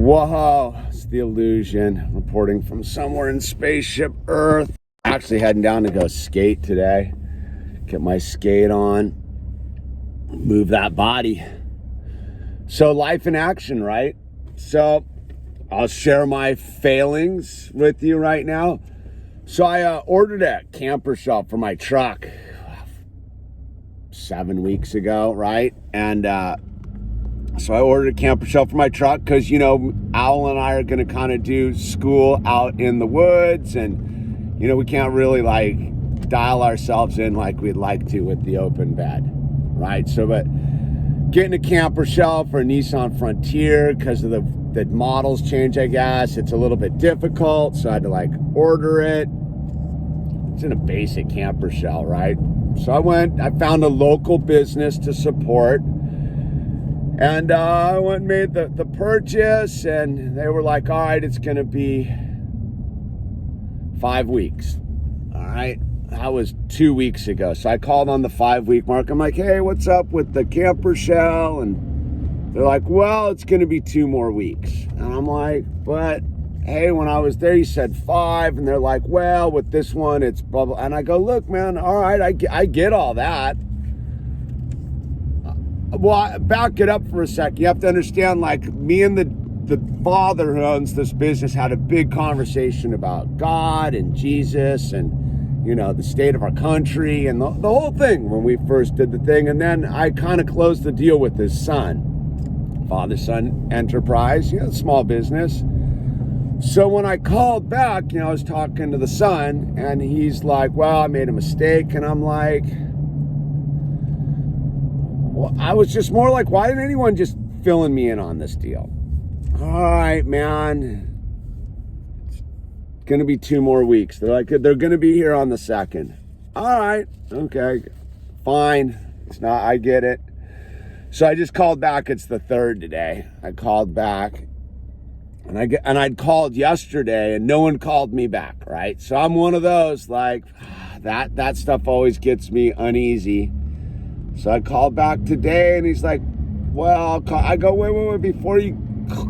Whoa, it's the illusion, reporting from somewhere in spaceship Earth. Actually heading down to go skate today. Get my skate on, move that body. So life in action, right? So I'll share my failings with you right now. So I ordered a camper shell for my truck 7 weeks ago, right? And so I ordered a camper shell for my truck because, you know, Owl and I are going to kind of do school out in the woods, and, you know, we can't really like dial ourselves in like we'd like to with the open bed, right? So, but getting a camper shell for a Nissan Frontier because of the models change, I guess, it's a little bit difficult. So I had to like order it. It's in a basic camper shell, right? So I found a local business to support. And I went and made the purchase, and they were like, all right, it's going to be 5 weeks. All right. That was 2 weeks ago. So I called on the 5-week mark. I'm like, hey, what's up with the camper shell? And they're like, well, it's going to be 2 more weeks. And I'm like, but hey, when I was there, you said 5. And they're like, well, with this one, it's blah, blah. And I go, look, man, all right, I get all that. Well, back it up for a sec. You have to understand, like, me and the father who owns this business had a big conversation about God and Jesus and, you know, the state of our country and the whole thing when we first did the thing. And then I kind of closed the deal with his son, father-son enterprise, you know, small business. So when I called back, you know, I was talking to the son, and he's like, well, I made a mistake. And I'm like, well, I was just more like, why didn't anyone just filling me in on this deal? All right, man. It's going to be 2 more weeks. They're like, they're going to be here on the 2nd. All right. Okay. Fine. It's not, I get it. So I just called back. It's the 3rd today. I called back. And I'd called yesterday, and no one called me back, right? So I'm one of those, like, that stuff always gets me uneasy. So I called back today, and he's like, well, I go, wait, before you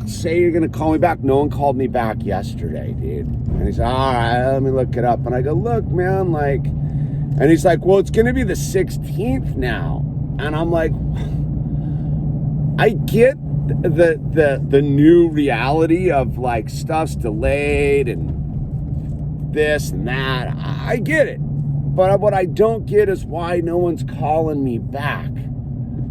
say you're going to call me back, no one called me back yesterday, dude. And he's like, all right, let me look it up. And I go, look, man, like, and he's like, well, it's going to be the 16th now. And I'm like, I get the new reality of, like, stuff's delayed and this and that. I get it. But what I don't get is why no one's calling me back.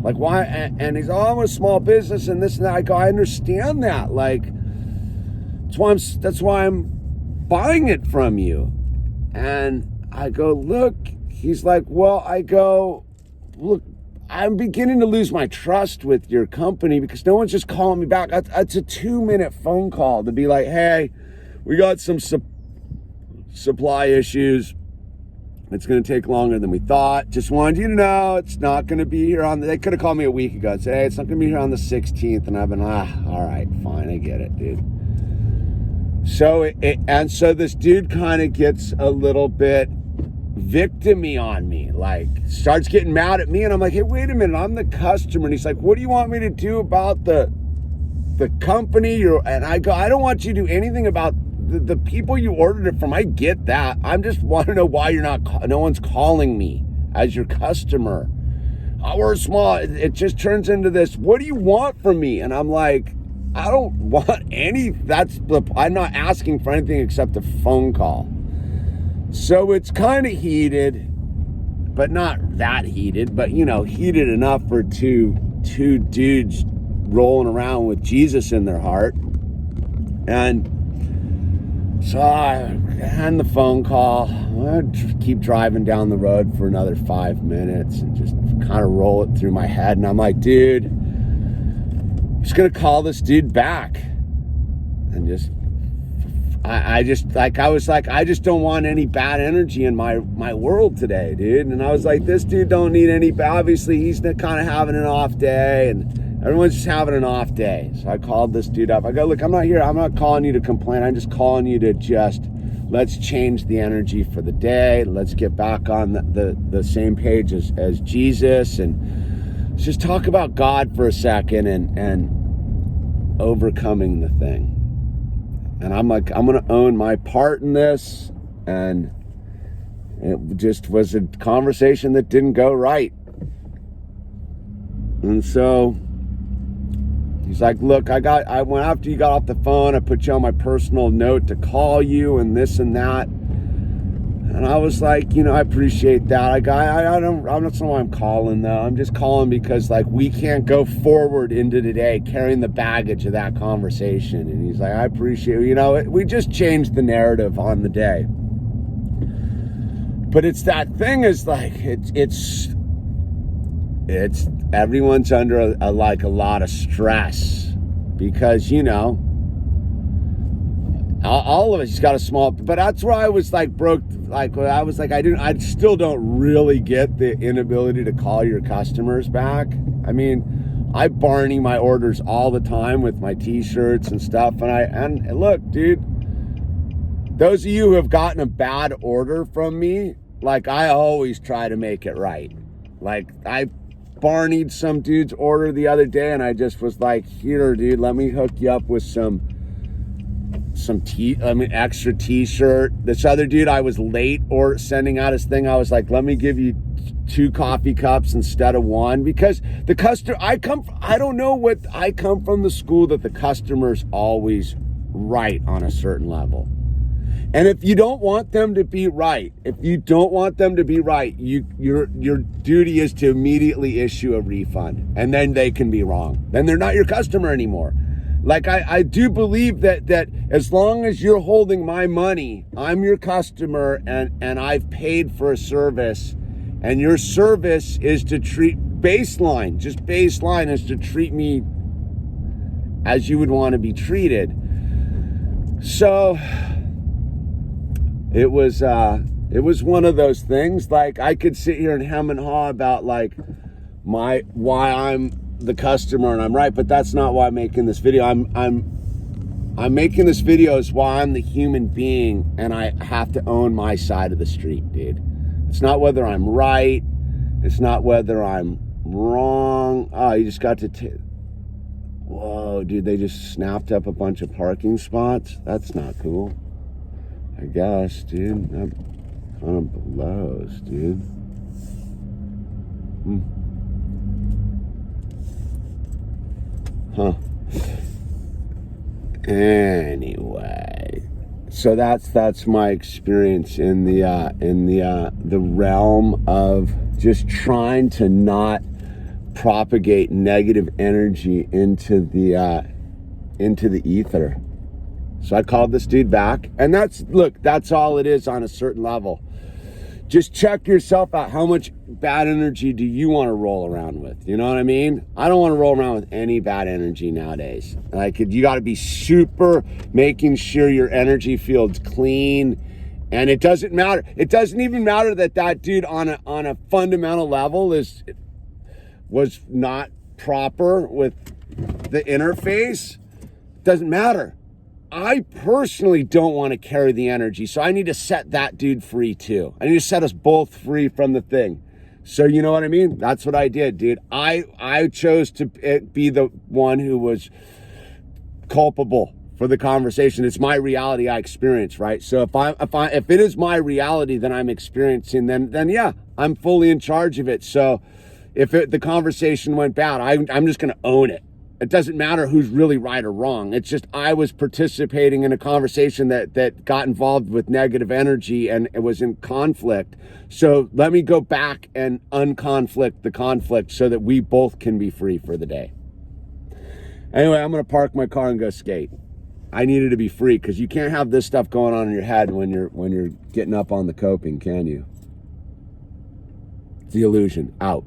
Like, why? And he's, oh, I'm a small business and this and that. I go, I understand that. Like, that's why I'm buying it from you. And I go, look, he's like, well, I go, look, I'm beginning to lose my trust with your company because no one's just calling me back. It's a 2-minute phone call to be like, hey, we got some supply issues. It's going to take longer than we thought. Just wanted you to know it's not going to be here on they could have called me a week ago and said, hey, it's not going to be here on the 16th. And I've been, all right, fine. I get it, dude. So, so this dude kind of gets a little bit victim-y on me, like starts getting mad at me. And I'm like, hey, wait a minute, I'm the customer. And he's like, what do you want me to do about the company? And I go, I don't want you to do anything about the people you ordered it from. I get that. I just want to know why no one's calling me as your customer. We're small. It just turns into this, what do you want from me? And I'm like, I don't want I'm not asking for anything except a phone call. So it's kind of heated, but not that heated, but, you know, heated enough for two dudes rolling around with Jesus in their heart. And so I end the phone call. I keep driving down the road for another 5 minutes and just kind of roll it through my head. And I'm like, dude, I'm just going to call this dude back. And I just don't want any bad energy in my world today, dude. And I was like, this dude don't need any, obviously he's kind of having an off day, and everyone's just having an off day. So I called this dude up. I go, look, I'm not calling you to complain. I'm just calling you to let's change the energy for the day. Let's get back on the same page as Jesus, and let's just talk about God for a second. And overcoming the thing. And I'm like, I'm going to own my part in this. And it just was a conversation that didn't go right. And so he's like, look, I went after you got off the phone, I put you on my personal note to call you and this and that. And I was like, you know, I appreciate that. I don't know why I'm calling though. I'm just calling because like we can't go forward into today carrying the baggage of that conversation. And he's like, I appreciate, you know, we just changed the narrative on the day. But it's that thing is like, it's everyone's under a lot of stress because, you know, all of us got a small, but that's where I was like broke. Like I was like, I still don't really get the inability to call your customers back. I mean, I Barney my orders all the time with my t-shirts and stuff. And look, dude, those of you who have gotten a bad order from me, like I always try to make it right. Like I Barneyed some dude's order the other day and I just was like, here, dude, let me hook you up with some extra t-shirt. This other dude, I was late or sending out his thing. I was like, let me give you 2 coffee cups instead of 1 because the customer, I come from the school that the customer's always right on a certain level. And if you don't want them to be right, your duty is to immediately issue a refund, and then they can be wrong. Then they're not your customer anymore. Like I do believe that as long as you're holding my money, I'm your customer and I've paid for a service, and your service is to treat baseline is to treat me as you would want to be treated. So it was one of those things. Like I could sit here and hem and haw about like why I'm the customer and I'm right, but that's not why I'm making this video. I'm making this video is why I'm the human being and I have to own my side of the street, dude. It's not whether I'm right. It's not whether I'm wrong. Oh, you just got to whoa, dude, they just snapped up a bunch of parking spots. That's not cool. I guess, dude. That kind of blows, dude. Huh. Anyway, so that's my experience in the realm of just trying to not propagate negative energy into the ether. So I called this dude back, and that's all it is on a certain level. Just check yourself out. How much bad energy do you want to roll around with? You know what I mean? I don't want to roll around with any bad energy nowadays. Like, you got to be super making sure your energy field's clean. And it doesn't matter. It doesn't even matter that dude on a fundamental level was not proper with the interface. Doesn't matter. I personally don't want to carry the energy, so I need to set that dude free too. I need to set us both free from the thing. So you know what I mean? That's what I did, dude. I chose to be the one who was culpable for the conversation. It's my reality I experience, right? So if it is my reality that I'm experiencing, then yeah, I'm fully in charge of it. So if the conversation went bad, I'm just going to own it. It doesn't matter who's really right or wrong. It's just I was participating in a conversation that got involved with negative energy and it was in conflict. So let me go back and unconflict the conflict so that we both can be free for the day. Anyway, I'm going to park my car and go skate. I needed to be free because you can't have this stuff going on in your head when you're getting up on the coping, can you? It's the illusion. Out.